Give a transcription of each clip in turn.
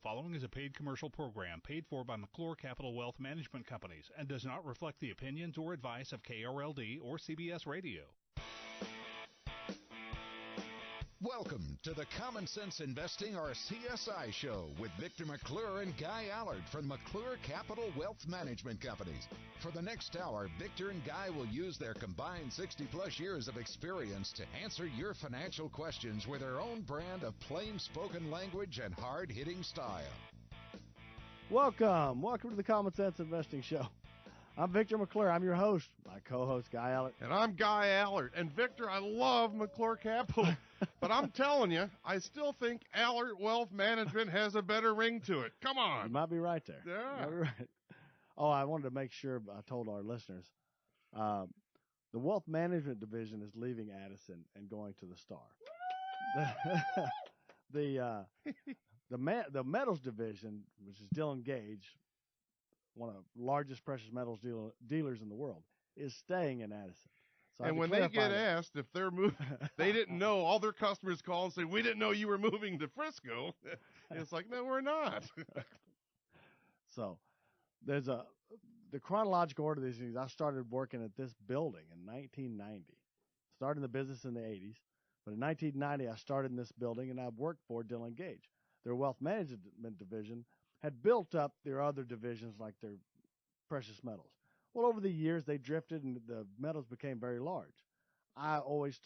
following is a paid commercial program paid for by McClure Capital Wealth Management Companies and does not reflect the opinions or advice of KRLD or CBS Radio. Welcome to the Common Sense Investing, or CSI Show, with Victor McClure and Guy Allard from McClure Capital Wealth Management Companies. For the next hour, Victor and Guy will use their combined 60-plus years of experience to answer your financial questions with their own brand of plain-spoken language and hard-hitting style. Welcome to the Common Sense Investing Show. I'm Victor McClure. I'm your host. My co-host, Guy Allard. And I'm Guy Allard. And Victor, I love McClure Capital. But I'm telling you, I still think Allard Wealth Management has a better ring to it. Come on. You might be right there. Yeah. You might be right. Oh, I wanted to make sure I told our listeners. The Wealth Management Division is leaving Addison and going to the Star. The Metals Division, which is Dylan Gage, one of the largest precious metals dealers in the world, is staying in Addison. So and when they get asked if they're moving, they didn't know. All their customers call and say, "We didn't know you were moving to Frisco." It's like, no, we're not. So there's the chronological order of these things. I started working at this building in 1990. Started in the business in the 80s. But in 1990, I started in this building, and I worked for Dylan Gage. Their wealth management division had built up their other divisions like their precious metals. Well, over the years, they drifted and the metals became very large. I always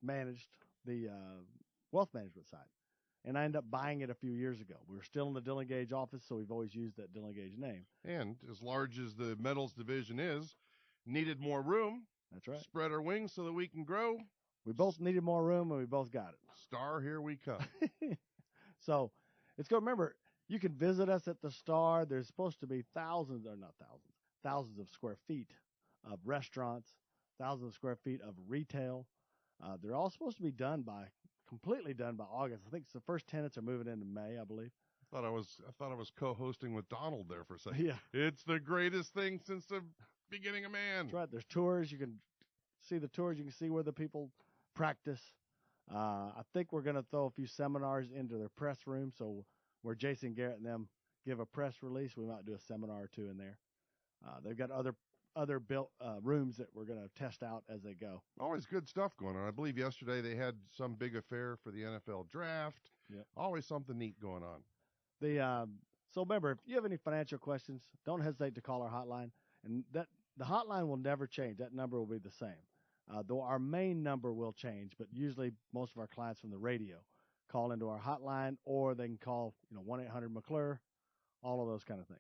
managed the wealth management side, and I ended up buying it a few years ago. We were still in the Dylan Gage office, so we've always used that Dylan Gage name. And as large as the metals division is, needed more room. That's right. Spread our wings so that we can grow. We both needed more room, and we both got it. Star, here we come. So it's good. Remember, you can visit us at the Star. There's supposed to be thousands of square feet of restaurants, thousands of square feet of retail. They're all supposed to be completely done by August. I think the first tenants are moving into May, I believe. I thought I was co-hosting with Donald there for a second. Yeah. It's the greatest thing since the beginning of man. That's right. There's tours. You can see the tours. You can see where the people practice. I think we're going to throw a few seminars into their press room. So where Jason Garrett and them give a press release, we might do a seminar or two in there. They've got other built rooms that we're going to test out as they go. Always good stuff going on. I believe yesterday they had some big affair for the NFL draft. Yep. Always something neat going on. So remember, if you have any financial questions, don't hesitate to call our hotline. And the hotline will never change. That number will be the same. Though our main number will change, but usually most of our clients from the radio call into our hotline, or they can call 1-800-McClure, all of those kind of things.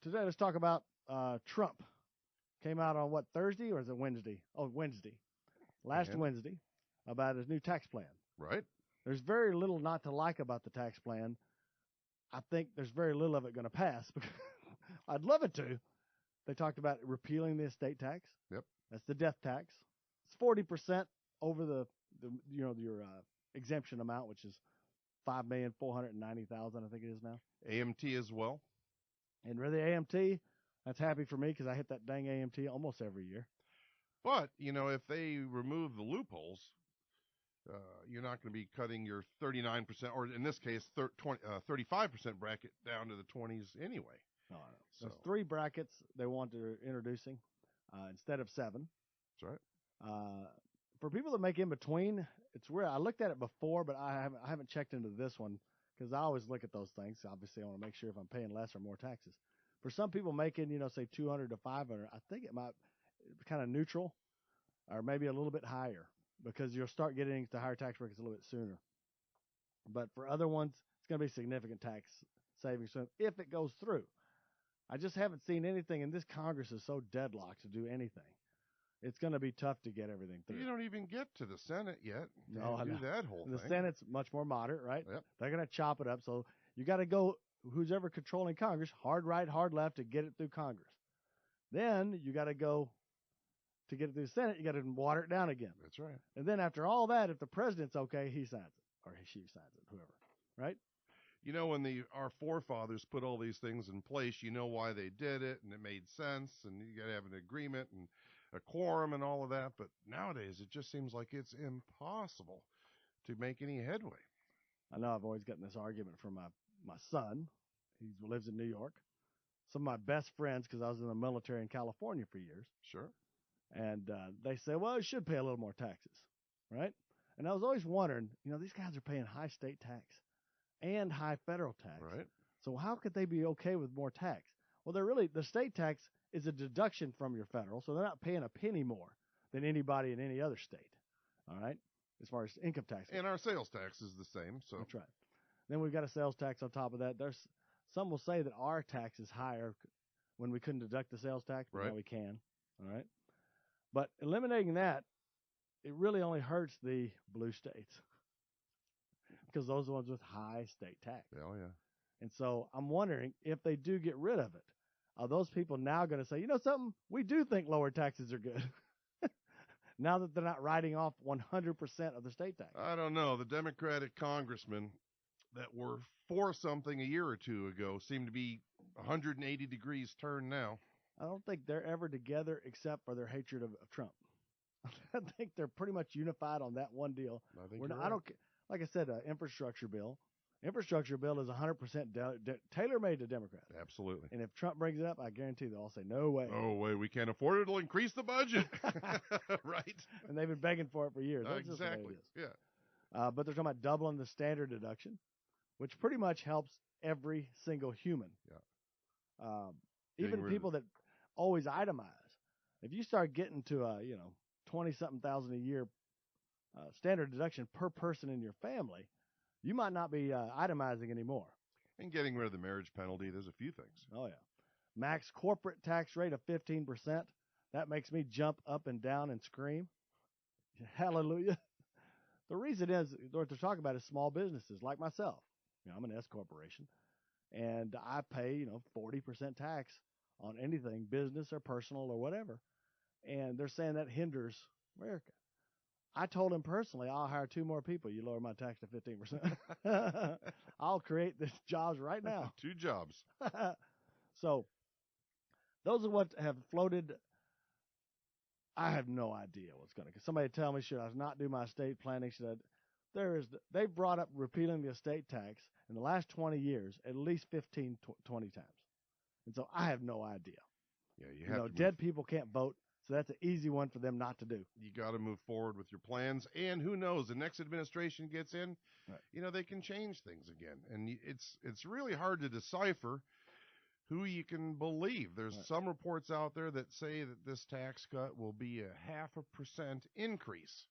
Today, let's talk about Trump. Came out on Thursday, or is it Wednesday? Oh, Wednesday. Wednesday, about his new tax plan. Right. There's very little not to like about the tax plan. I think there's very little of it going to pass. I'd love it to. They talked about repealing the estate tax. Yep. That's the death tax. It's 40% over your exemption amount, which is $5,490,000, I think it is now. AMT as well. And really, AMT, that's happy for me because I hit that dang AMT almost every year. But, if they remove the loopholes, you're not going to be cutting your 39%, or in this case, 35% bracket down to the 20s anyway. No. So there's 3 brackets they want to introducing instead of 7. That's right. For people that make in between, it's weird. I looked at it before, but I haven't checked into this one because I always look at those things. Obviously, I want to make sure if I'm paying less or more taxes. For some people making, say $200 to $500, I think it might be kind of neutral or maybe a little bit higher because you'll start getting to higher tax brackets a little bit sooner. But for other ones, it's going to be significant tax savings if it goes through. I just haven't seen anything, and this Congress is so deadlocked to do anything. It's going to be tough to get everything through. You don't even get to the Senate yet to do that whole thing. The Senate's much more moderate, right? Yep. They're going to chop it up. So you got to go, who's ever controlling Congress, hard right, hard left to get it through Congress. Then you got to go to get it through the Senate. You got to water it down again. That's right. And then after all that, if the president's okay, he signs it, or she signs it, whoever, right? When our forefathers put all these things in place, you know why they did it, and it made sense, and you got to have an agreement and a quorum and all of that. But nowadays, it just seems like it's impossible to make any headway. I know I've always gotten this argument from my son. He lives in New York. Some of my best friends, because I was in the military in California for years, Sure. and they say, well, you should pay a little more taxes, right? And I was always wondering, these guys are paying high state tax and high federal tax. Right. So how could they be okay with more tax? Well, the state tax is a deduction from your federal, so they're not paying a penny more than anybody in any other state, all right, as far as income tax. And our sales tax is the same. So That's right. Then we've got a sales tax on top of that. Some will say that our tax is higher when we couldn't deduct the sales tax, but now Right. we can, all right? But eliminating that, it really only hurts the blue states because those are the ones with high state tax. Oh, yeah. And so I'm wondering if they do get rid of it, are those people now going to say, something? We do think lower taxes are good now that they're not writing off 100% of the state tax. I don't know. The Democratic congressmen that were for something a year or two ago seem to be 180 degrees turned now. I don't think they're ever together except for their hatred of Trump. I think they're pretty much unified on that one deal. I think We're you're not, right. I don't, like I said, infrastructure bill. Infrastructure bill is 100% tailor-made to Democrats. Absolutely. And if Trump brings it up, I guarantee they'll all say, no way. Oh, wait, we can't afford it. It'll increase the budget. Right. And they've been begging for it for years. That's just the way it Exactly. is. Yeah. But they're talking about doubling the standard deduction, which pretty much helps every single human. Yeah. Even Getting rid of people that always itemize. If you start getting to 20-something thousand a year standard deduction per person in your family, you might not be itemizing anymore. And getting rid of the marriage penalty, there's a few things. Oh, yeah. Max corporate tax rate of 15%. That makes me jump up and down and scream. Hallelujah. The reason is, what they're talking about is small businesses like myself. I'm an S corporation, and I pay, 40% tax on anything, business or personal or whatever. And they're saying that hinders America. I told him personally, I'll hire 2 more people. You lower my tax to 15%. I'll create these jobs right now. 2 jobs. So those are what have floated. I have no idea what's going to. Somebody tell me, should I not do my estate planning? They brought up repealing the estate tax in the last 20 years at least 15, 20 times. And so I have no idea. Yeah, you have to dead people can't vote. So that's an easy one for them not to do. You got to move forward with your plans, and who knows? The next administration gets in, right. They can change things again, and it's really hard to decipher who you can believe. There's right. some reports out there that say that this tax cut will be a 0.5% increase,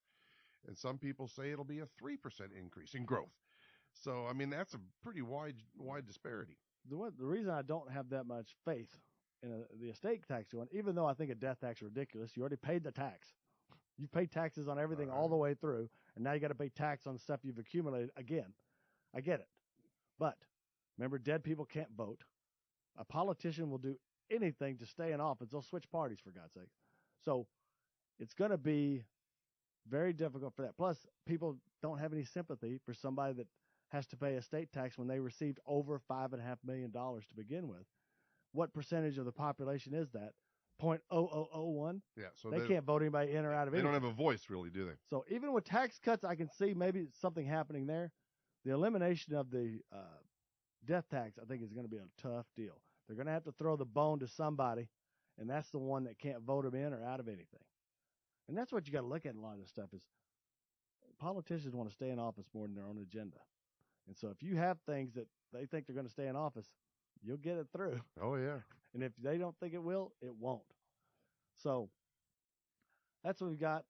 and some people say it'll be a 3% increase in growth. So I mean that's a pretty wide disparity. The reason I don't have that much faith in the estate tax one, even though I think a death tax is ridiculous, you already paid the tax. You paid taxes on everything all the way through, and now you got to pay tax on the stuff you've accumulated again. I get it. But remember, dead people can't vote. A politician will do anything to stay in office. They'll switch parties, for God's sake. So it's going to be very difficult for that. Plus, people don't have any sympathy for somebody that has to pay estate tax when they received over $5.5 million to begin with. What percentage of the population is that? 0.0001? Yeah, so they can't vote anybody in or out of anything. They don't have a voice, really, do they? So even with tax cuts, I can see maybe something happening there. The elimination of the death tax, I think, is going to be a tough deal. They're going to have to throw the bone to somebody, and that's the one that can't vote them in or out of anything. And that's what you got to look at in a lot of this stuff is politicians want to stay in office more than their own agenda. And so if you have things that they think they're going to stay in office, you'll get it through. Oh, yeah. And if they don't think it will, it won't. So that's what we've got.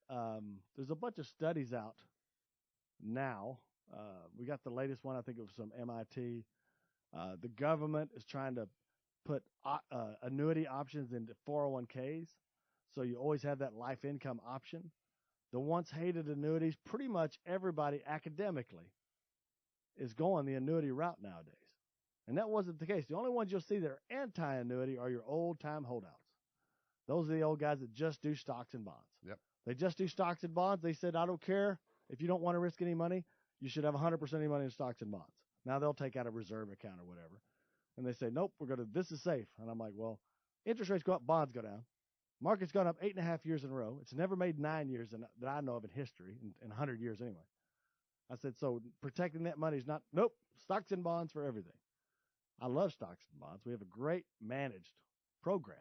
There's a bunch of studies out now. We got the latest one. I think it was from MIT. The government is trying to put annuity options into 401ks. So you always have that life income option. The once hated annuities, pretty much everybody academically is going the annuity route nowadays. And that wasn't the case. The only ones you'll see that are anti-annuity are your old-time holdouts. Those are the old guys that just do stocks and bonds. Yep. They just do stocks and bonds. They said, I don't care. If you don't want to risk any money, you should have 100% of your money in stocks and bonds. Now they'll take out a reserve account or whatever. And they say, nope, this is safe. And I'm like, well, interest rates go up, bonds go down. Market's gone up 8.5 years in a row. It's never made 9 years that I know of in history, in 100 years anyway. I said, so protecting that money is not, nope, stocks and bonds for everything. I love stocks and bonds. We have a great managed program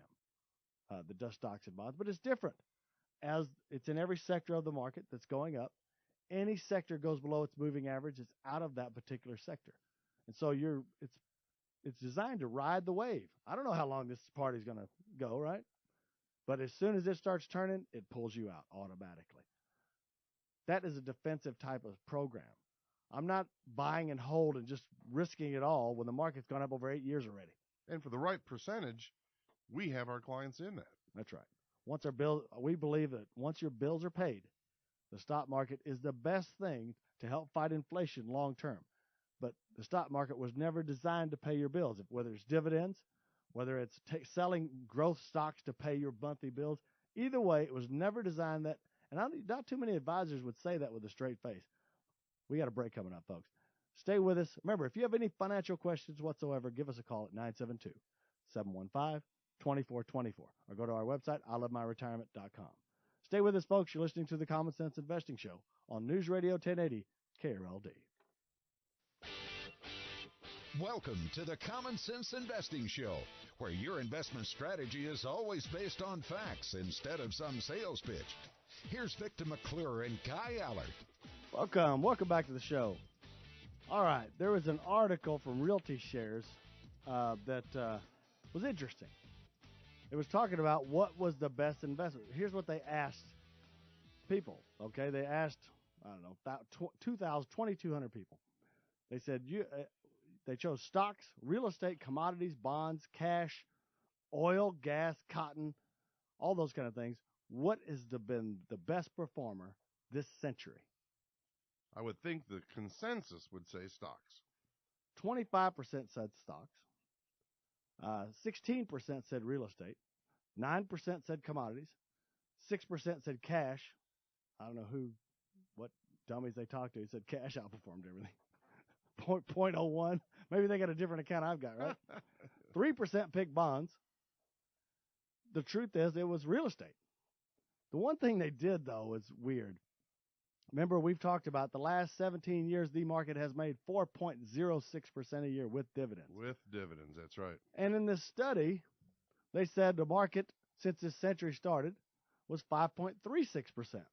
that does stocks and bonds, but it's different. As it's in every sector of the market that's going up, any sector goes below its moving average, it's out of that particular sector. And so it's designed to ride the wave. I don't know how long this party's going to go, right? But as soon as it starts turning, it pulls you out automatically. That is a defensive type of program. I'm not buying and hold and just risking it all when the market's gone up over 8 years already. And for the right percentage, we have our clients in that. That's right. We believe that once your bills are paid, the stock market is the best thing to help fight inflation long term. But the stock market was never designed to pay your bills, whether it's dividends, whether it's selling growth stocks to pay your monthly bills. Either way, it was never designed that. And not too many advisors would say that with a straight face. We got a break coming up, folks. Stay with us. Remember, if you have any financial questions whatsoever, give us a call at 972-715-2424 or go to our website, ilovemyretirement.com. Stay with us, folks. You're listening to the Common Sense Investing Show on News Radio 1080 KRLD. Welcome to the Common Sense Investing Show, where your investment strategy is always based on facts instead of some sales pitch. Here's Victor McClure and Guy Allard. Welcome back to the show. All right, there was an article from Realty Shares that was interesting. It was talking about what was the best investment. Here's what they asked people, okay? They asked, 2,200 people. They said they chose stocks, real estate, commodities, bonds, cash, oil, gas, cotton, all those kind of things. What has been the best performer this century? I would think the consensus would say stocks. 25% said stocks. 16% said real estate. 9% said commodities. 6% said cash. I don't know what dummies they talked to. He said cash outperformed everything. 0.01. Maybe they got a different account I've got, right? 3% picked bonds. The truth is, it was real estate. The one thing they did, though, is weird. Remember, we've talked about the last 17 years, the market has made 4.06% a year with dividends. With dividends, that's right. And in this study, they said the market, since this century started, was 5.36%.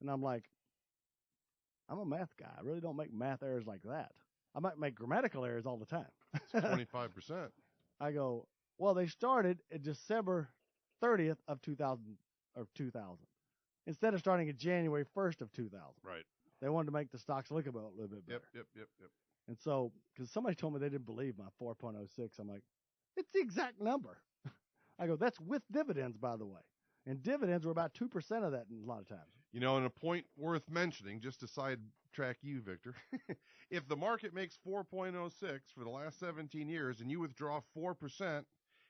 And I'm like, I'm a math guy. I really don't make math errors like that. I might make grammatical errors all the time. It's 25%. I go, well, they started in December 30th of 2000. Instead of starting in January 1st of 2000. Right. They wanted to make the stocks look a little bit better. Yep. And so, because somebody told me they didn't believe my 4.06, I'm like, it's the exact number. I go, that's with dividends, by the way. And dividends were about 2% of that a lot of times. You know, and a point worth mentioning, just to sidetrack you, Victor, if the market makes 4.06 for the last 17 years and you withdraw 4%,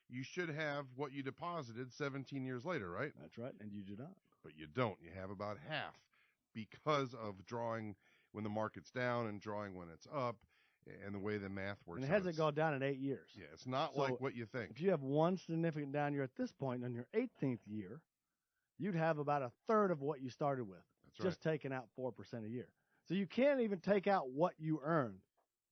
you should have what you deposited 17 years later, right? That's right, and you do not. But you don't. You have about half because of drawing when the market's down and drawing when it's up and the way the math works. And it hasn't gone down in 8 years. Yeah, it's not like what you think. If you have one significant down year at this point on your 18th year, you'd have about a third of what you started with. That's right. Just taking out 4% a year. So you can't even take out what you earn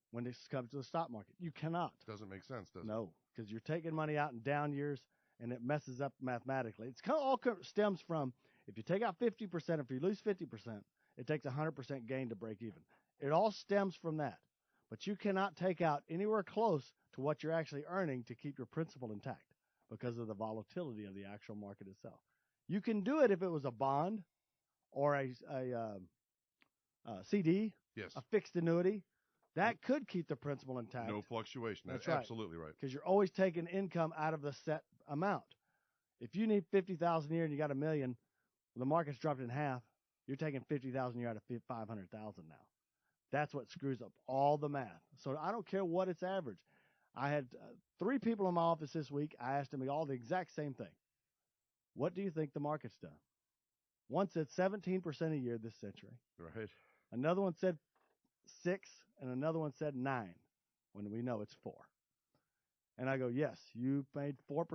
when this comes to the stock market. You cannot. Doesn't make sense, does it? No, because you're taking money out in down years, and it messes up mathematically. It's kind of all stems from if you take out 50%, if you lose 50%, it takes 100% gain to break even. It all stems from that. But you cannot take out anywhere close to what you're actually earning to keep your principal intact because of the volatility of the actual market itself. You can do it if it was a bond or a CD, yes, a fixed annuity. That could keep the principal intact. No fluctuation. That's right. Absolutely right. Because you're always taking income out of the set amount. If you need $50,000 a year and you got $1 million, the market's dropped in half. You're taking $50,000 a year out of $500,000 now. That's what screws up all the math. So I don't care what it's average. I had 3 people in my office this week. I asked them all the exact same thing. What do you think the market's done? One said 17% a year this century. Right. Another one said 6, and another one said 9, when we know it's 4. And I go, yes, you made 4%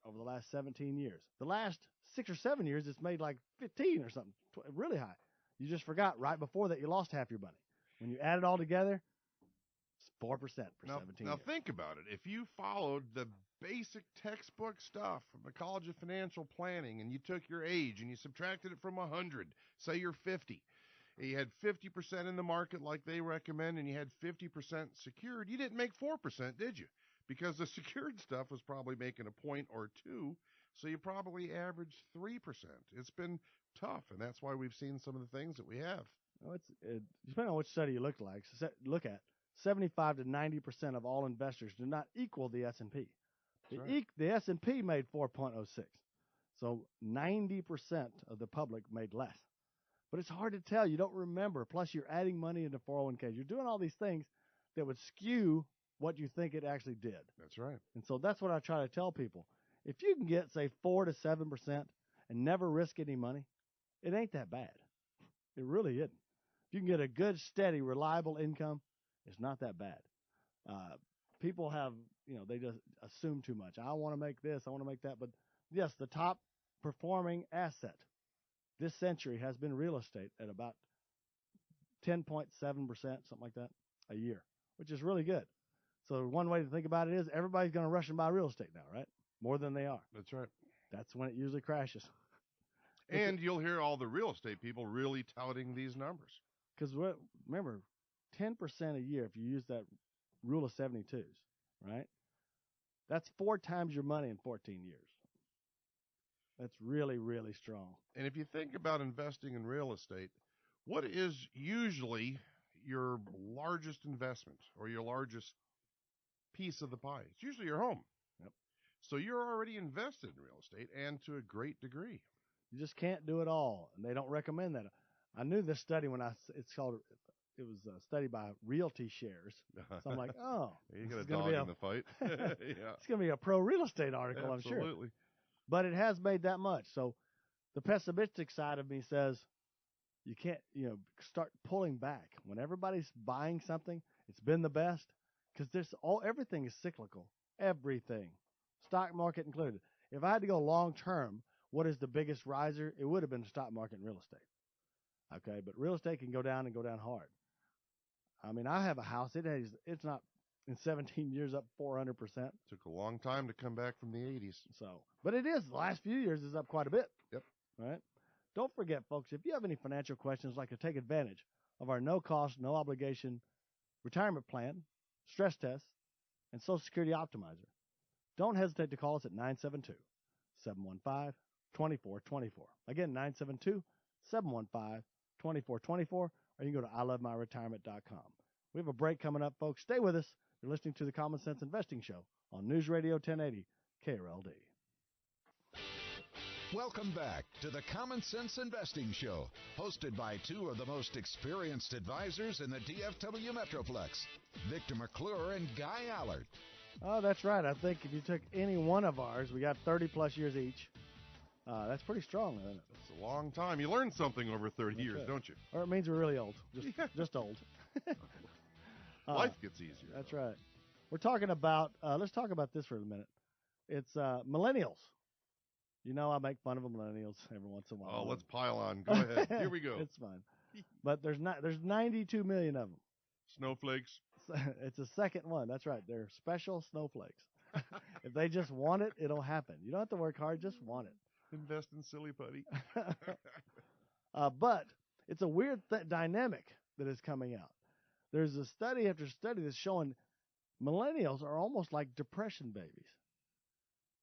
over the last 17 years. The last 6 or 7 years, it's made like 15 or something, really high. You just forgot right before that you lost half your money. When you add it all together, it's 4% for Now, 17 now years. think about it. If you followed the basic textbook stuff from the College of Financial Planning and you took your age and you subtracted it from 100, say you're 50, and you had 50% in the market like they recommend and you had 50% secured, you didn't make 4%, did you? Because the secured stuff was probably making a point or two, so you probably averaged 3%. It's been tough, and that's why we've seen some of the things that we have. Well, depending on which study you look at, 75 to 90% of all investors do not equal the S&P. The S&P made 4.06, so 90% of the public made less. But it's hard to tell. You don't remember. Plus, you're adding money into 401ks. You're doing all these things that would skew what you think it actually did. That's right. And so that's what I try to tell people. If you can get, say, 4 to 7% and never risk any money, it ain't that bad. It really isn't. If you can get a good, steady, reliable income, it's not that bad. People have, they just assume too much. I want to make this, I want to make that. But yes, the top performing asset this century has been real estate at about 10.7%, something like that, a year, which is really good. So one way to think about it is everybody's going to rush and buy real estate now, right? More than they are. That's right. That's when it usually crashes. And you'll hear all the real estate people really touting these numbers. Because remember, 10% a year, if you use that rule of 72s, right? That's 4 times your money in 14 years. That's really, really strong. And if you think about investing in real estate, what is usually your largest investment or your largest piece of the pie? It's usually your home. Yep. So you're already invested in real estate, and to a great degree. You just can't do it all, and they don't recommend that. I knew this study when it was a study by Realty Shares. So I'm like, oh, you got a dog in the fight. Yeah. It's going to be a pro real estate article, I'm sure. Absolutely. But it has made that much. So the pessimistic side of me says you can't, start pulling back. When everybody's buying something, it's been the best because everything is cyclical. Everything. Stock market included. If I had to go long term, what is the biggest riser? It would have been the stock market and real estate. Okay, but real estate can go down and go down hard. I mean, I have a house. It's not in 17 years up 400%. Took a long time to come back from the 80s. So, but it is. The last few years is up quite a bit. Yep. Right. Don't forget, folks, if you have any financial questions, like to take advantage of our no cost, no obligation retirement plan, stress test, and Social Security Optimizer, don't hesitate to call us at 972-715-2424. Again, 972-715-2424, or you can go to ilovemyretirement.com. We have a break coming up, folks. Stay with us. You're listening to the Common Sense Investing Show on News Radio 1080 KRLD. Welcome back to the Common Sense Investing Show, hosted by 2 of the most experienced advisors in the DFW Metroplex, Victor McClure and Guy Allard. Oh, that's right. I think if you took any one of ours, we got 30-plus years each. That's pretty strong, isn't it? It's a long time. You learn something over 30 years, right. don't you? Or it means we're really old. Just old. Life gets easier. That's right. We're talking about, let's talk about this for a minute. It's millennials. I make fun of millennials every once in a while. Oh, let's pile on. Go ahead. Here we go. It's fine. But there's 92 million of them. Snowflakes. It's a second one. That's right. They're special snowflakes. If they just want it, it'll happen. You don't have to work hard. Just want it. Invest in silly putty. But it's a weird dynamic that is coming out. There's a study after study that's showing millennials are almost like depression babies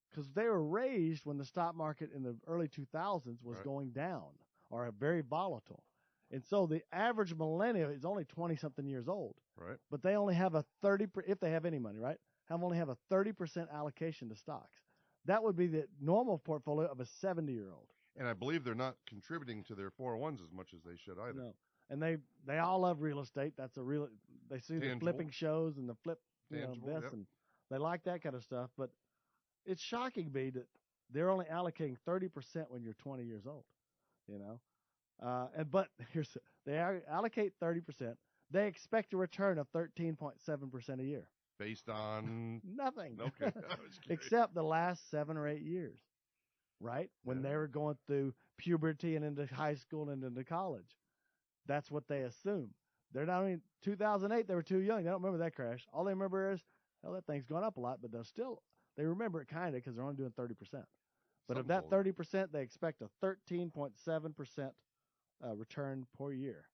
because they were raised when the stock market in the early 2000s was Right. going down or very volatile. And so the average millennial is only 20-something years old. Right. But they only have a 30%, if they have any money, right? Only have a 30% allocation to stocks. That would be the normal portfolio of a 70-year-old. And I believe they're not contributing to their 401s as much as they should either. No. And they all love real estate. That's they see the Tangible. flipping shows and the flip Tangible, this, yep. and they like that kind of stuff. But it's shocking me that they're only allocating 30% when you're 20 years old. But they allocate 30%. They expect a return of 13.7% a year. Based on Nothing. Okay. I was curious. Except the last 7 or 8 years, right? When they were going through puberty and into high school and into college. That's what they assume. they're not only 2008, they were too young. They don't remember that crash. All they remember is, hell, that thing's gone up a lot, but they remember it kind of because they're only doing 30%. But of that 30%, they expect a 13.7% return per year.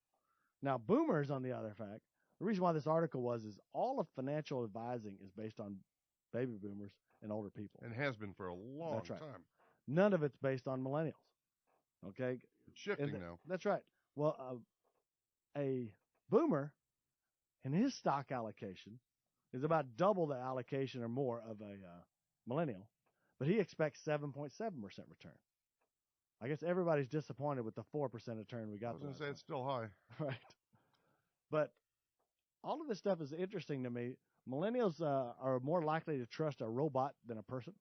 Now, boomers, on the other fact, the reason why this article is all of financial advising is based on baby boomers and older people. And has been for a long time. None of it's based on millennials. Okay? It's shifting now. That's right. Well, a boomer in his stock allocation is about double the allocation or more of a millennial, but he expects 7.7% return. I guess everybody's disappointed with the 4% return we got. I was going to say it's still high. Right. But all of this stuff is interesting to me. Millennials are more likely to trust a robot than a person.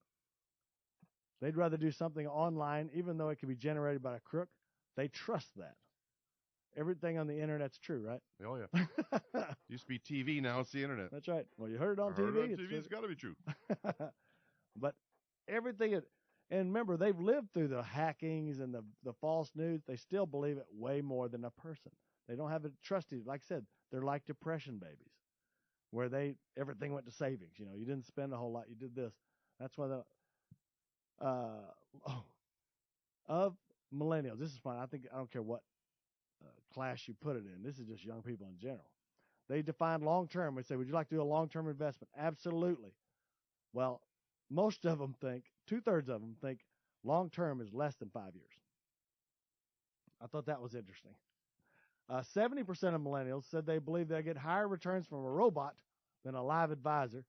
They'd rather do something online, even though it can be generated by a crook. They trust that. Everything on the internet's true, right? Oh, yeah. Used to be TV, now it's the internet. That's right. Well, you heard it on TV. Heard it on TV, it's got to be true. But everything, and remember, they've lived through the hackings and the false news. They still believe it way more than a person. They don't have it trusted. Like I said, they're like depression babies, where everything went to savings. You know, you didn't spend a whole lot. You did this. That's why of millennials. This is fine. I don't care what class you put it in. This is just young people in general. They define long-term. They say, would you like to do a long-term investment? Absolutely. Well, most of them think, 2/3 of them think long-term is less than 5 years. I thought that was interesting. 70% of millennials said they believe they'll get higher returns from a robot than a live advisor.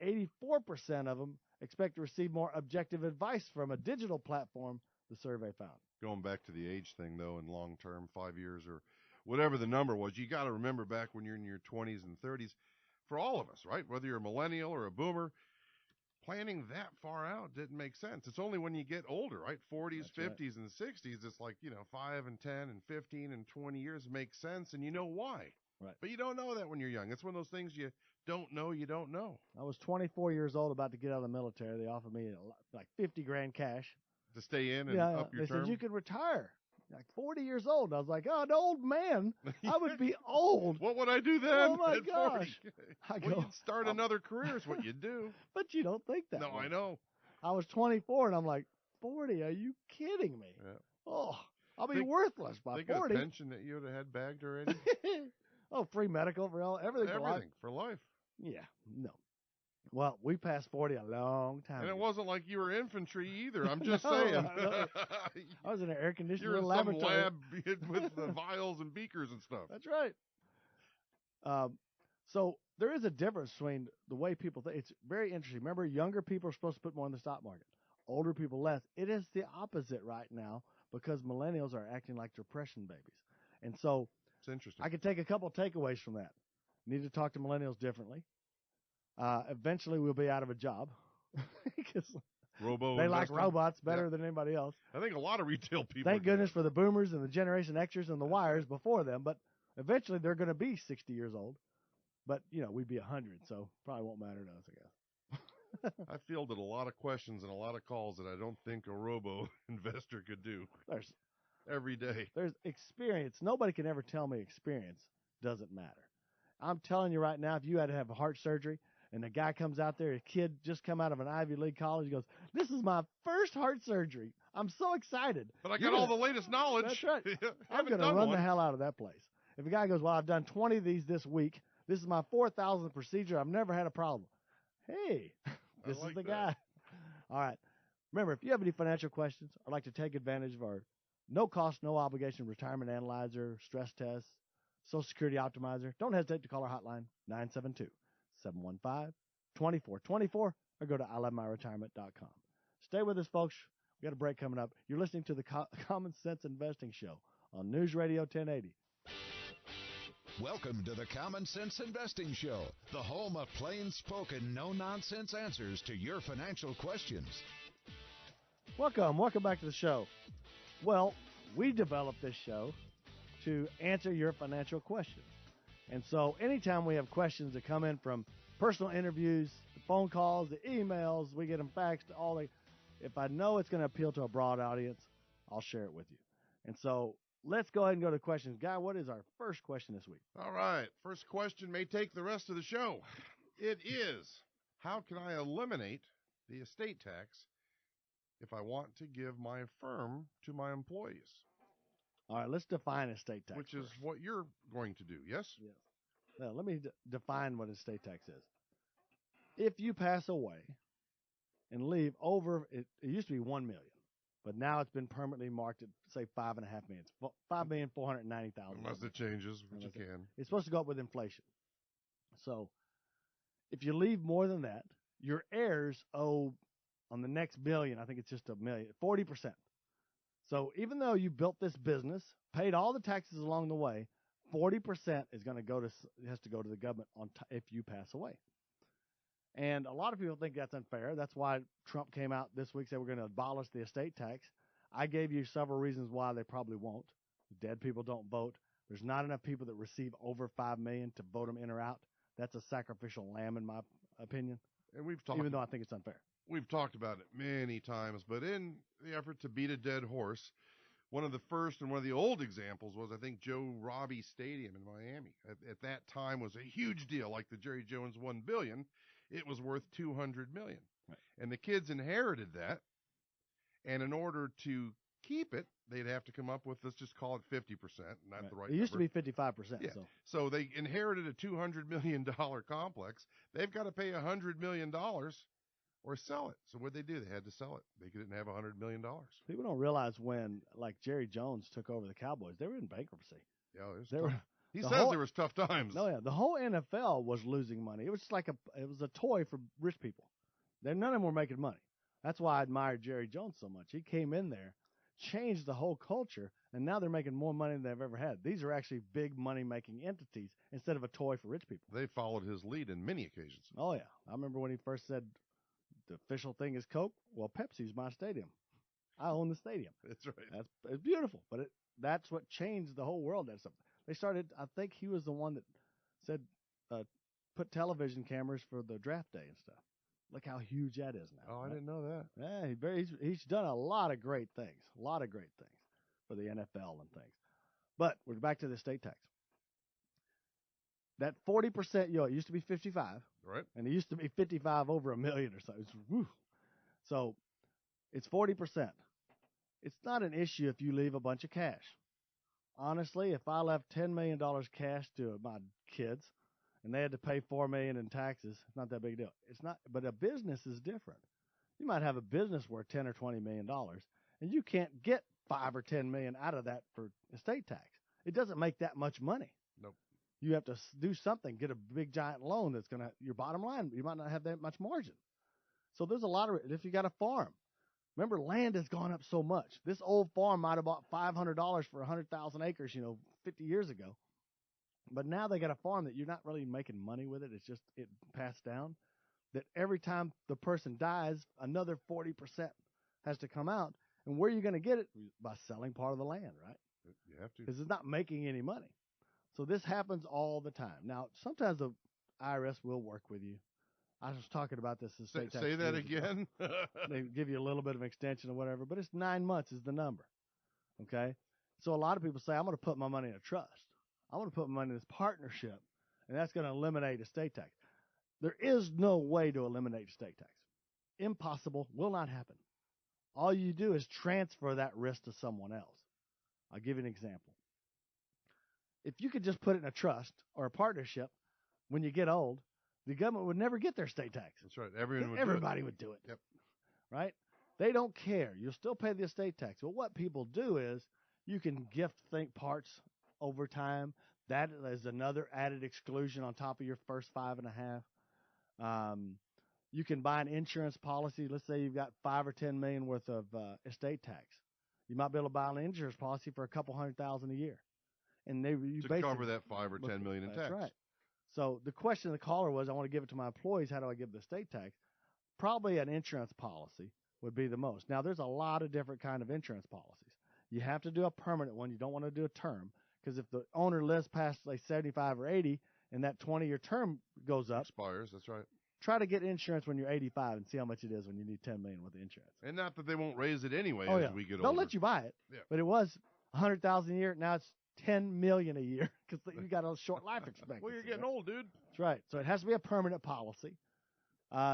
84% of them expect to receive more objective advice from a digital platform, the survey found. Going back to the age thing, though, in long term, 5 years or whatever the number was, you got to remember back when you're in your 20s and 30s, for all of us, right? Whether you're a millennial or a boomer, planning that far out didn't make sense. It's only when you get older, right? 40s, That's 50s, right. And 60s, it's like, 5 and 10 and 15 and 20 years makes sense, and you know why. Right. But you don't know that when you're young. It's one of those things you don't know. I was 24 years old, about to get out of the military. They offered me like $50,000 cash to stay in and up your term. They said you could retire. Like 40 years old. I was like, oh, an old man. I would be old. What would I do then? Oh, my gosh. You'd start another career is what you'd do. But you don't think that. No, way. I know. I was 24, and I'm like, 40? Are you kidding me? Yeah. Oh, I'll be worthless by 40. A pension that you would have had bagged already? Oh, free medical for all, everything for life. Yeah, no. Well, we passed 40 a long time ago. And it wasn't like you were infantry either. I'm just saying. I was in an air-conditioned You're in laboratory. Some lab with the vials and beakers and stuff. That's right. So there is a difference between the way people think. It's very interesting. Remember, younger people are supposed to put more in the stock market. Older people less. It is the opposite right now because millennials are acting like depression babies. And so it's interesting. I could take a couple of takeaways from that. Need to talk to millennials differently. Eventually, we'll be out of a job because they like robots better than anybody else. I think a lot of retail people. Thank goodness for the boomers and the Generation Xers and the Yers before them, but eventually they're going to be 60 years old. But, we'd be 100, so probably won't matter to us, I guess. I fielded a lot of questions and a lot of calls that I don't think a robo-investor could do every day. There's experience. Nobody can ever tell me experience doesn't matter. I'm telling you right now, if you had to have a heart surgery, and the guy comes out there, a kid just come out of an Ivy League college, he goes, this is my first heart surgery. I'm so excited. But I got all the latest knowledge. That's right. I'm going to run the hell out of that place. If a guy goes, well, I've done 20 of these this week. This is my 4,000th procedure. I've never had a problem. Hey, this is the guy. All right. Remember, if you have any financial questions or like to take advantage of our no-cost, no-obligation retirement analyzer, stress test, Social Security optimizer, don't hesitate to call our hotline, 972-715-2424, or go to ilovemyretirement.com. Stay with us, folks. We got a break coming up. You're listening to the Common Sense Investing Show on News Radio 1080. Welcome to the Common Sense Investing Show, the home of plain-spoken, no-nonsense answers to your financial questions. Welcome back to the show. Well, we developed this show to answer your financial questions. And so anytime we have questions that come in from personal interviews, the phone calls, the emails, we get them faxed, if I know it's going to appeal to a broad audience, I'll share it with you. And so let's go ahead and go to questions. Guy, what is our first question this week? All right. First question may take the rest of the show. It is, how can I eliminate the estate tax if I want to give my firm to my employees? All right, let's define estate tax. Which is first. what you're going to do, yes? Yes. Now, let me define what estate tax is. If you pass away and leave over, it used to be $1 million, but now it's been permanently marked at, say, $5.5 million. $5,490,000. Unless it changes, which it can. It's supposed to go up with inflation. So if you leave more than that, your heirs owe on the next billion, I think it's just $1 million, 40%. So even though you built this business, paid all the taxes along the way, 40% is going to go to has to go to the government if you pass away. And a lot of people think that's unfair. That's why Trump came out this week said we're going to abolish the estate tax. I gave you several reasons why they probably won't. Dead people don't vote. There's not enough people that receive over $5 million to vote them in or out. That's a sacrificial lamb, in my opinion. And we've talked, even though I think it's unfair. We've talked about it many times, but in the effort to beat a dead horse, one of the first and one of the old examples was, I think, Joe Robbie Stadium in Miami. At that time was a huge deal, like the Jerry Jones $1 billion. It was worth $200 million. Right. And the kids inherited that. And in order to keep it, they'd have to come up with, let's just call it 50%, not Right. the right It used number. to be 55%. Yeah. So they inherited a $200 million complex. They've got to pay $100 million or sell it. So what'd they do? They had to sell it. They didn't have $100 million. people don't realize when, like, Jerry Jones took over the Cowboys, they were in bankruptcy. Yeah, it was They tough. were, He the says whole- there was tough times. No, yeah, the whole NFL was losing money. It was like it was a toy for rich people. None of them were making money. That's why I admired Jerry Jones so much. He came in there, changed the whole culture, and now they're making more money than they've ever had. These are actually big money-making entities instead of a toy for rich people. They followed his lead in many occasions. Oh, yeah. I remember when he first said the official thing is Coke. Well, Pepsi's my stadium. I own the stadium. That's right. It's beautiful, but that's what changed the whole world. They started, I think he was the one that said, put television cameras for the draft day and stuff. Look how huge that is now. Oh, I right? didn't know that. Yeah, he's done a lot of great things for the NFL and things. But we're back to the estate tax. That 40%, it used to be 55, Right. and it used to be 55 over $1 million or so. So it's 40%. It's not an issue if you leave a bunch of cash. Honestly, if I left $10 million cash to my kids and they had to pay $4 million in taxes, it's not that big a deal. It's not, but a business is different. You might have a business worth $10 or $20 million, and you can't get $5 or $10 million out of that for estate tax. It doesn't make that much money. Nope. You have to do something, get a big giant loan that's going to, your bottom line, you might not have that much margin. So there's a lot of, if you got a farm, remember land has gone up so much. This old farm might have bought $500 for 100,000 acres, 50 years ago. But now they got a farm that you're not really making money with it. It's just, it passed down. That every time the person dies, another 40% has to come out. And where are you going to get it? By selling part of the land, right? You have to. Because it's not making any money. So this happens all the time. Now, sometimes the IRS will work with you. I was talking about this. Say that again. They give you a little bit of extension or whatever, but it's 9 months is the number. Okay? So a lot of people say, I'm going to put my money in a trust. I want to put my money in this partnership, and that's going to eliminate estate tax. There is no way to eliminate estate tax. Impossible. Will not happen. All you do is transfer that risk to someone else. I'll give you an example. If you could just put it in a trust or a partnership, when you get old, the government would never get their estate tax. That's right. Everybody would do it. Yep. Right? They don't care. You'll still pay the estate tax. But what people do is you can gift parts over time. That is another added exclusion on top of your first 5.5. You can buy an insurance policy. Let's say you've got $5 or $10 million worth of estate tax. You might be able to buy an insurance policy for a couple $100,000 a year, and you to cover that $5 or $10 million in tax. That's right. So the question of the caller was, I want to give it to my employees. How do I give the estate tax? Probably an insurance policy would be the most. Now, there's a lot of different kind of insurance policies. You have to do a permanent one. You don't want to do a term, because if the owner lives past, like, 75 or 80, and that 20-year term goes up, expires. That's right. Try to get insurance when you're 85 and see how much it is when you need $10 million with the insurance. And not that they won't raise it anyway Oh, as yeah. we get older. They'll let you buy it. Yeah. But it was 100,000 a year. Now it's 10 million a year because you got a short life expectancy. Well, you're getting right? old, dude. That's right. So it has to be a permanent policy.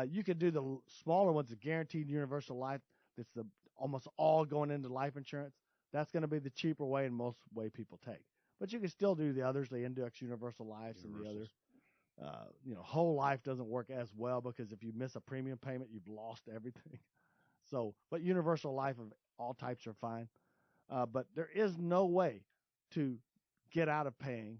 You could do the smaller ones, the guaranteed universal life. That's the almost all going into life insurance. That's going to be the cheaper way and most way people take. But you can still do the others, the index universal lives and the other. Whole life doesn't work as well because if you miss a premium payment, you've lost everything. So, but universal life of all types are fine. But there is no way to get out of paying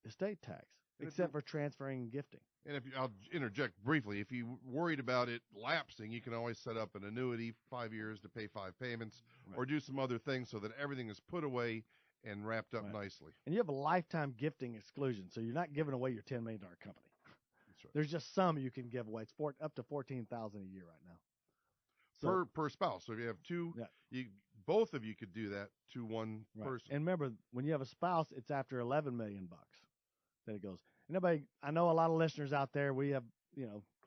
estate tax except for transferring and gifting. And I'll interject briefly, if you're worried about it lapsing, you can always set up an annuity, 5 years to pay 5 payments, or do some other things so that everything is put away and wrapped up nicely. And you have a lifetime gifting exclusion, so you're not giving away your $10 million company. That's right. There's just some you can give away. It's up to $14,000 a year right now. So, Per spouse. So if you have two, both of you could do that to one person. And remember, when you have a spouse, it's after $11 million that it goes. And I know a lot of listeners out there, we have,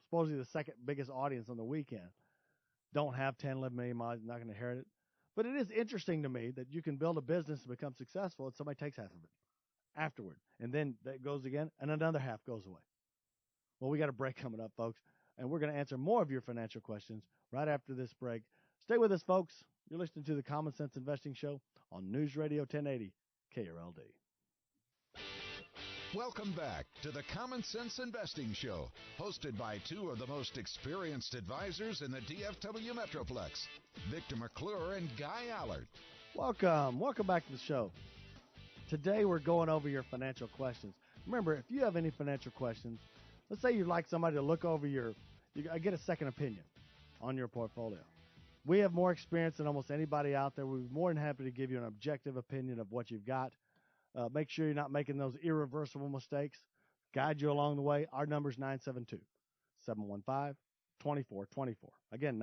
supposedly the second biggest audience on the weekend, don't have 10, 11 million miles, not going to inherit it. But it is interesting to me that you can build a business and become successful and somebody takes half of it afterward. And then that goes again and another half goes away. Well, we got a break coming up, folks, and we're going to answer more of your financial questions right after this break. Stay with us, folks. You're listening to the Common Sense Investing Show on News Radio 1080 KRLD. Welcome back to the Common Sense Investing Show, hosted by two of the most experienced advisors in the DFW Metroplex, Victor McClure and Guy Allard. Welcome back to the show. Today we're going over your financial questions. Remember, if you have any financial questions, let's say you'd like somebody to look over get a second opinion on your portfolio. We have more experience than almost anybody out there. We're more than happy to give you an objective opinion of what you've got. Make sure you're not making those irreversible mistakes. Guide you along the way. Our number is 972-715-2424. Again,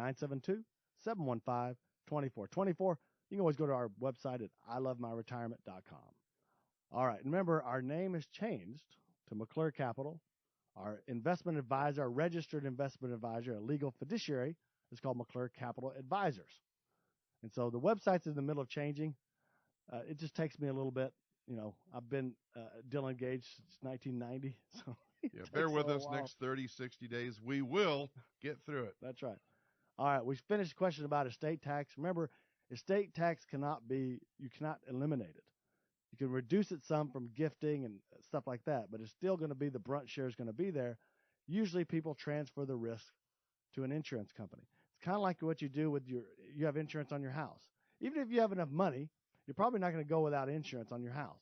972-715-2424. You can always go to our website at ilovemyretirement.com. All right. Remember, our name has changed to McClure Capital. Our investment advisor, our registered investment advisor, a legal fiduciary, is called McClure Capital Advisors. And so the website's in the middle of changing. It just takes me a little bit. I've been Dylan Gage since 1990. So bear with us next 30, 60 days. We will get through it. That's right. All right. We finished the question about estate tax. Remember, estate tax you cannot eliminate it. You can reduce it some from gifting and stuff like that, but it's still going to be, the brunt share is going to be there. Usually people transfer the risk to an insurance company. It's kind of like what you do with you have insurance on your house. Even if you have enough money, you're probably not going to go without insurance on your house.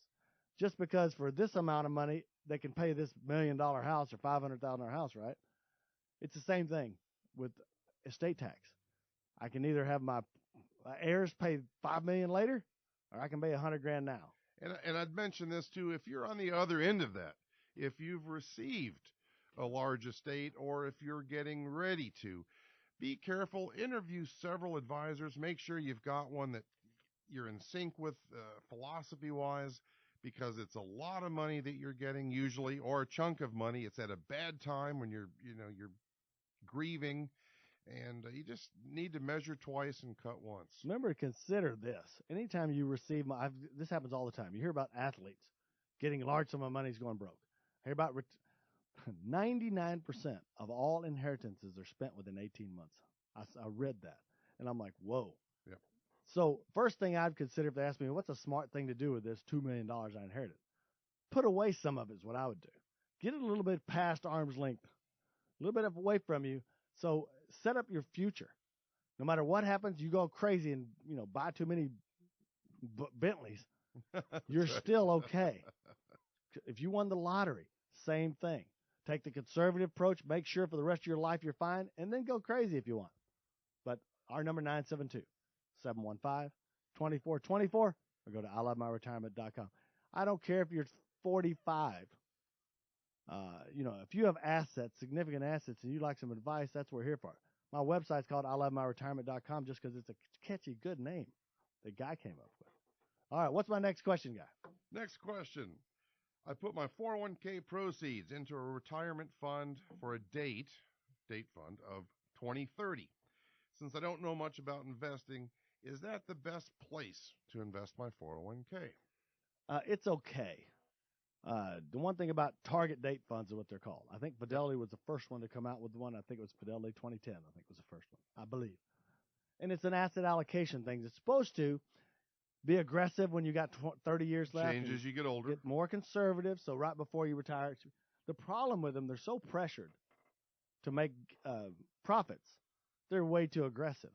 Just because for this amount of money, they can pay this $1 million house or $500,000 house, right? It's the same thing with estate tax. I can either have my heirs pay $5 million later, or I can pay $100,000 now. And I'd mention this too, if you're on the other end of that, if you've received a large estate or if you're getting ready to, be careful, interview several advisors, make sure you've got one that you're in sync with philosophy-wise, because it's a lot of money that you're getting usually, or a chunk of money. It's at a bad time when you're grieving, and you just need to measure twice and cut once. Remember to consider this. Anytime you receive this happens all the time. You hear about athletes getting a large sum of money is going broke. I hear about 99% of all inheritances are spent within 18 months. I read that, and I'm like, whoa. Yep. So first thing I'd consider if they ask me, what's a smart thing to do with this $2 million I inherited? Put away some of it is what I would do. Get it a little bit past arm's length, a little bit away from you. So set up your future. No matter what happens, you go crazy and, buy too many Bentleys. You're still okay. If you won the lottery, same thing. Take the conservative approach. Make sure for the rest of your life you're fine, and then go crazy if you want. But our number 972-715-2424, or go to ilovemyretirement.com. I don't care if you're 45. If you have assets, significant assets, and you'd like some advice, that's what we're here for. My website's called ilovemyretirement.com just because it's a catchy, good name the guy came up with. All right, what's my next question, Guy? Next question. I put my 401k proceeds into a retirement fund for a date fund of 2030. Since I don't know much about investing, is that the best place to invest my 401k? It's okay. The one thing about target date funds is what they're called. I think Fidelity was the first one to come out with one. I think it was Fidelity 2010. I think was the first one, I believe. And it's an asset allocation thing. It's supposed to be aggressive when you got 30 years left. Change as you get older. Get more conservative, so right before you retire. The problem with them, they're so pressured to make profits. They're way too aggressive.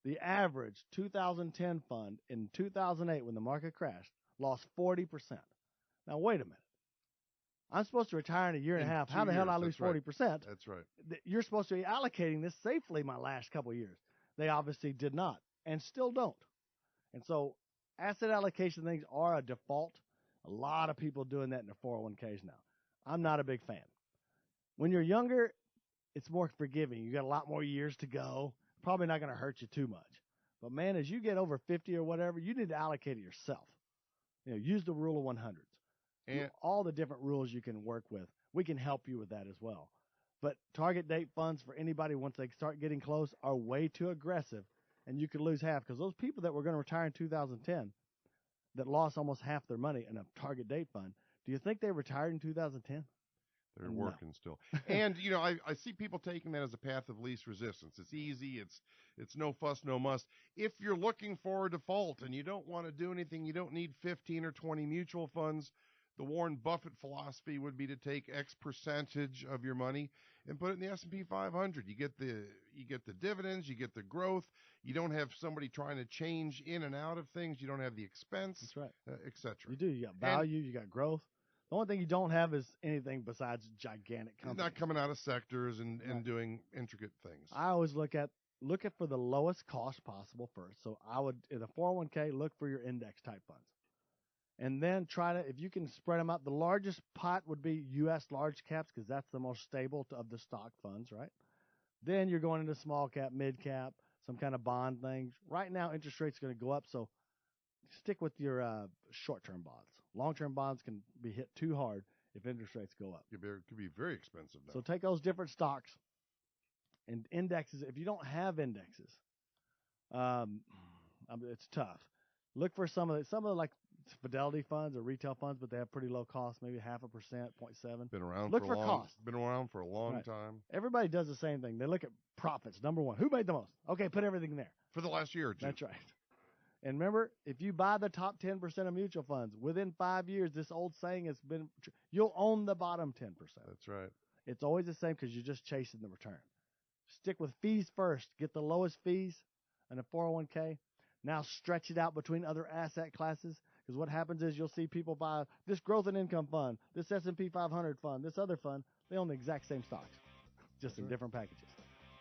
The average 2010 fund in 2008, when the market crashed, lost 40%. Now, wait a minute. I'm supposed to retire in a year and a half. How the hell did I lose 40%? That's right. You're supposed to be allocating this safely my last couple of years. They obviously did not and still don't. And so asset allocation things are a default. A lot of people doing that in their 401ks now. I'm not a big fan. When you're younger, it's more forgiving. You got a lot more years to go. Probably not going to hurt you too much. But, man, as you get over 50 or whatever, you need to allocate it yourself. Use the rule of 100s. And all the different rules you can work with. We can help you with that as well. But target date funds for anybody, once they start getting close, are way too aggressive, and you could lose half. Because those people that were going to retire in 2010 that lost almost half their money in a target date fund, do you think they retired in 2010? They're working still. And, I see people taking that as a path of least resistance. It's easy. It's no fuss, no muss. If you're looking for a default and you don't want to do anything, you don't need 15 or 20 mutual funds, the Warren Buffett philosophy would be to take X percentage of your money and put it in the S&P 500. You get the dividends, you get the growth. You don't have somebody trying to change in and out of things. You don't have the expense. That's right. Et cetera. You do. You got value. You got growth. The only thing you don't have is anything besides gigantic companies. Not coming out of sectors and doing intricate things. I always look at for the lowest cost possible first. So I would, in a 401k, look for your index type funds. And then try to, if you can spread them out, the largest pot would be U.S. large caps because that's the most stable of the stock funds, right? Then you're going into small cap, mid cap, some kind of bond things. Right now, interest rates are going to go up, so stick with your short-term bonds. Long-term bonds can be hit too hard if interest rates go up. It could be very expensive now. So take those different stocks and indexes. If you don't have indexes, it's tough. Look for some of the like Fidelity funds or retail funds, but they have pretty low cost, maybe 0.5%, 0.7. Been around look for cost. Been around for a long time. Everybody does the same thing. They look at profits. Number one, who made the most? Okay, put everything there. For the last year or two. That's right. And remember, if you buy the top 10% of mutual funds, within 5 years, this old saying has been, you'll own the bottom 10%. That's right. It's always the same because you're just chasing the return. Stick with fees first. Get the lowest fees in a 401k. Now stretch it out between other asset classes, because what happens is you'll see people buy this growth and income fund, this S&P 500 fund, this other fund. They own the exact same stocks, just in different packages.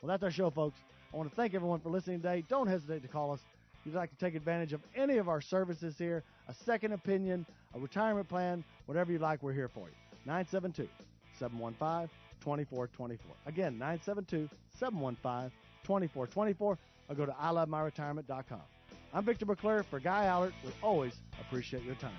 Well, that's our show, folks. I want to thank everyone for listening today. Don't hesitate to call us. If you'd like to take advantage of any of our services here, a second opinion, a retirement plan, whatever you like, we're here for you. 972-715-2424. Again, 972-715-2424. Or go to ilovemyretirement.com. I'm Victor McClure for Guy Allard. We always appreciate your time.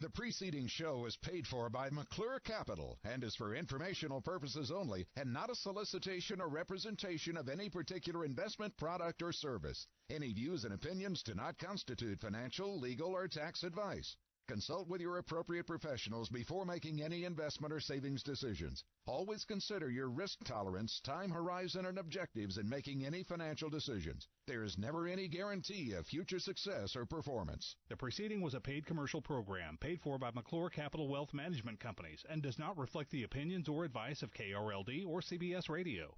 The preceding show is paid for by McClure Capital and is for informational purposes only and not a solicitation or representation of any particular investment product or service. Any views and opinions do not constitute financial, legal, or tax advice. Consult with your appropriate professionals before making any investment or savings decisions. Always consider your risk tolerance, time horizon, and objectives in making any financial decisions. There is never any guarantee of future success or performance. The preceding was a paid commercial program paid for by McClure Capital Wealth Management Companies and does not reflect the opinions or advice of KRLD or CBS Radio.